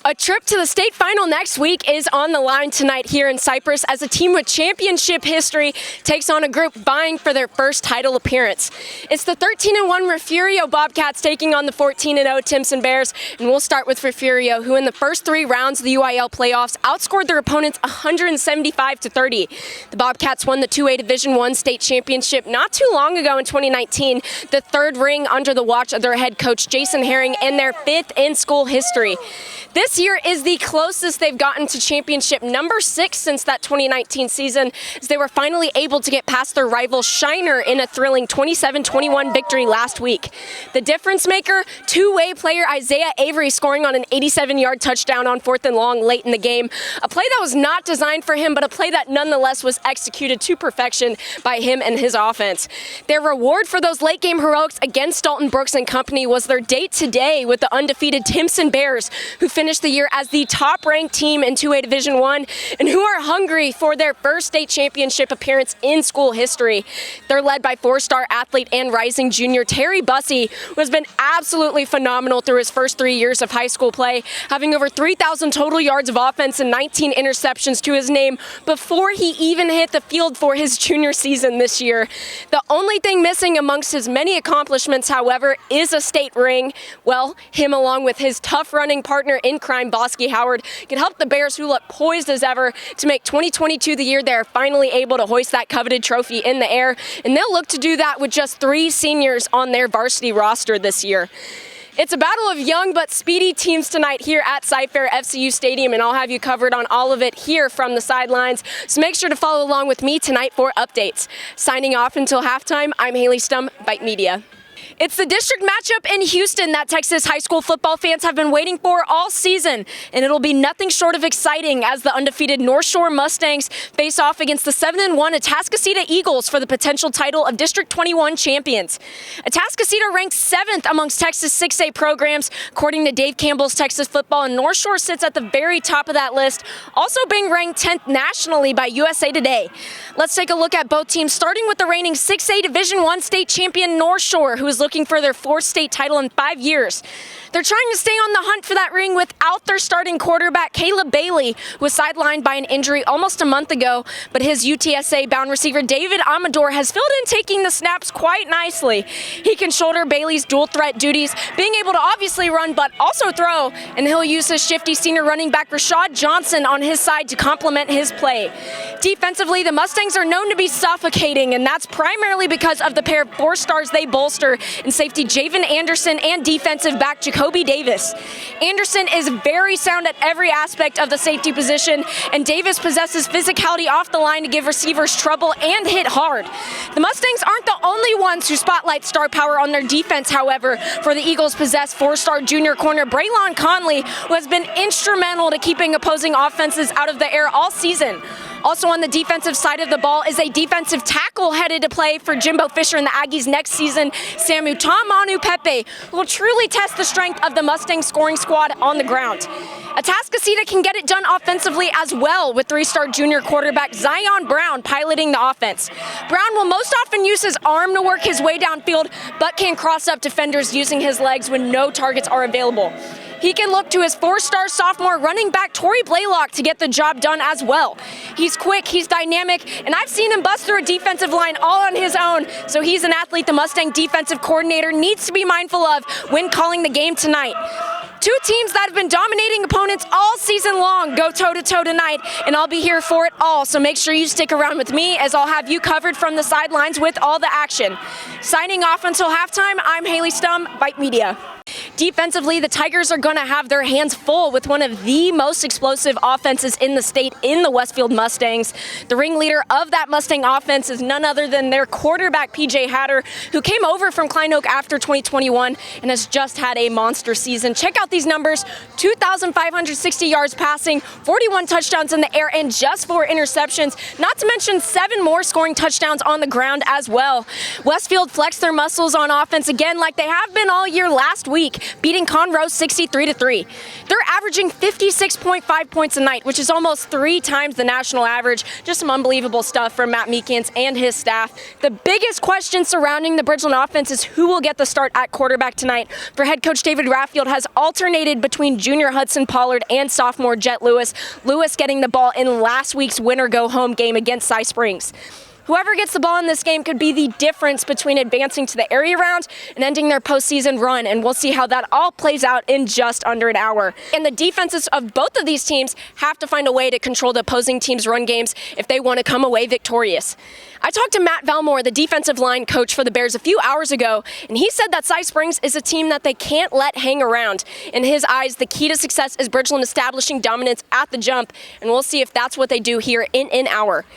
A trip to the state final next week is on the line tonight here in Cypress as a team with championship history takes on a group vying for their first title appearance. It's the 13-1 Refugio Bobcats taking on the 14-0 Timpson Bears, and we'll start with Refugio, who in the first 3 rounds of the UIL playoffs outscored their opponents 175-30. The Bobcats won the 2A Division I state championship not too long ago in 2019, the 3rd ring under the watch of their head coach Jason Herring in their 5th in school history. This year is the closest they've gotten to championship number 6 since that 2019 season, as they were finally able to get past their rival Shiner in a thrilling 27-21 victory last week. The difference maker, 2-way player Isaiah Avery scoring on an 87-yard touchdown on 4th and long late in the game. A play that was not designed for him, but a play that nonetheless was executed to perfection by him and his offense. Their reward for those late game heroics against Dalton Brooks and company was their date today with the undefeated Timpson Bears, who finished the year as the top-ranked team in 2A Division I and who are hungry for their first state championship appearance in school history. They're led by 4-star athlete and rising junior Terry Bussey, who has been absolutely phenomenal through his first 3 years of high school play, having over 3,000 total yards of offense and 19 interceptions to his name before he even hit the field for his junior season this year. The only thing missing amongst his many accomplishments, however, is a state ring. Well, him along with his tough-running partner in crime, Bosky Howard, can help the Bears, who look poised as ever to make 2022 the year they're finally able to hoist that coveted trophy in the air, and they'll look to do that with just 3 seniors on their varsity roster this year. It's a battle of young but speedy teams tonight here at Cy-Fair FCU Stadium, and I'll have you covered on all of it here from the sidelines, so make sure to follow along with me tonight for updates. Signing off until halftime, I'm Haley Stum, Bite Media. It's the district matchup in Houston that Texas high school football fans have been waiting for all season, and it'll be nothing short of exciting as the undefeated North Shore Mustangs face off against the 7-1 Atascocita Eagles for the potential title of District 21 champions. Atascocita ranks 7th amongst Texas 6A programs, according to Dave Campbell's Texas Football, and North Shore sits at the very top of that list, also being ranked 10th nationally by USA Today. Let's take a look at both teams, starting with the reigning 6A Division I state champion North Shore, who is looking for their 4th state title in 5 years. They're trying to stay on the hunt for that ring without their starting quarterback, Caleb Bailey, who was sidelined by an injury almost a month ago, but his UTSA-bound receiver, David Amador, has filled in taking the snaps quite nicely. He can shoulder Bailey's dual-threat duties, being able to obviously run but also throw, and he'll use his shifty senior running back, Rashad Johnson, on his side to complement his play. Defensively, the Mustangs are known to be suffocating, and that's primarily because of the pair of 4-stars they bolster in safety Javen Anderson and defensive back Jacoby Davis. Anderson is very sound at every aspect of the safety position, and Davis possesses physicality off the line to give receivers trouble and hit hard. The Mustangs aren't the only ones who spotlight star power on their defense, however, for the Eagles possess 4-star junior corner Braylon Conley, who has been instrumental to keeping opposing offenses out of the air all season. Also on the defensive side of the ball is a defensive tackle headed to play for Jimbo Fisher in the Aggies next season, Samu Tamanu Pepe, who will truly test the strength of the Mustang scoring squad on the ground. Atascocita can get it done offensively as well, with 3-star junior quarterback Zion Brown piloting the offense. Brown will most often use his arm to work his way downfield, but can cross up defenders using his legs when no targets are available. He can look to his 4-star sophomore running back, Torrey Blaylock, to get the job done as well. He's quick, he's dynamic, and I've seen him bust through a defensive line all on his own, so he's an athlete the Mustang defensive coordinator needs to be mindful of when calling the game tonight. 2 teams that have been dominating opponents all season long go toe-to-toe tonight, and I'll be here for it all, so make sure you stick around with me as I'll have you covered from the sidelines with all the action. Signing off until halftime, I'm Haley Stum, Bite Media. Defensively, the Tigers are going to have their hands full with one of the most explosive offenses in the state in the Westfield Mustangs. The ringleader of that Mustang offense is none other than their quarterback, PJ Hatter, who came over from Klein Oak after 2021 and has just had a monster season. Check out these numbers: 2,560 yards passing, 41 touchdowns in the air, and just 4 interceptions, not to mention 7 more scoring touchdowns on the ground as well. Westfield flexed their muscles on offense again like they have been all year last week, beating Conroe 63-3. They're averaging 56.5 points a night, which is almost 3 times the national average. Just some unbelievable stuff from Matt Meekins and his staff. The biggest question surrounding the Bridgeland offense is who will get the start at quarterback tonight. For head coach David Raffield has alternated between junior Hudson Pollard and sophomore Jet Lewis. Lewis getting the ball in last week's winner-go-home game against Cy Springs. Whoever gets the ball in this game could be the difference between advancing to the area round and ending their postseason run, and we'll see how that all plays out in just under an hour. And the defenses of both of these teams have to find a way to control the opposing team's run games if they want to come away victorious. I talked to Matt Valmore, the defensive line coach for the Bears, a few hours ago, and he said that Cy Springs is a team that they can't let hang around. In his eyes, the key to success is Bridgeland establishing dominance at the jump, and we'll see if that's what they do here in an hour.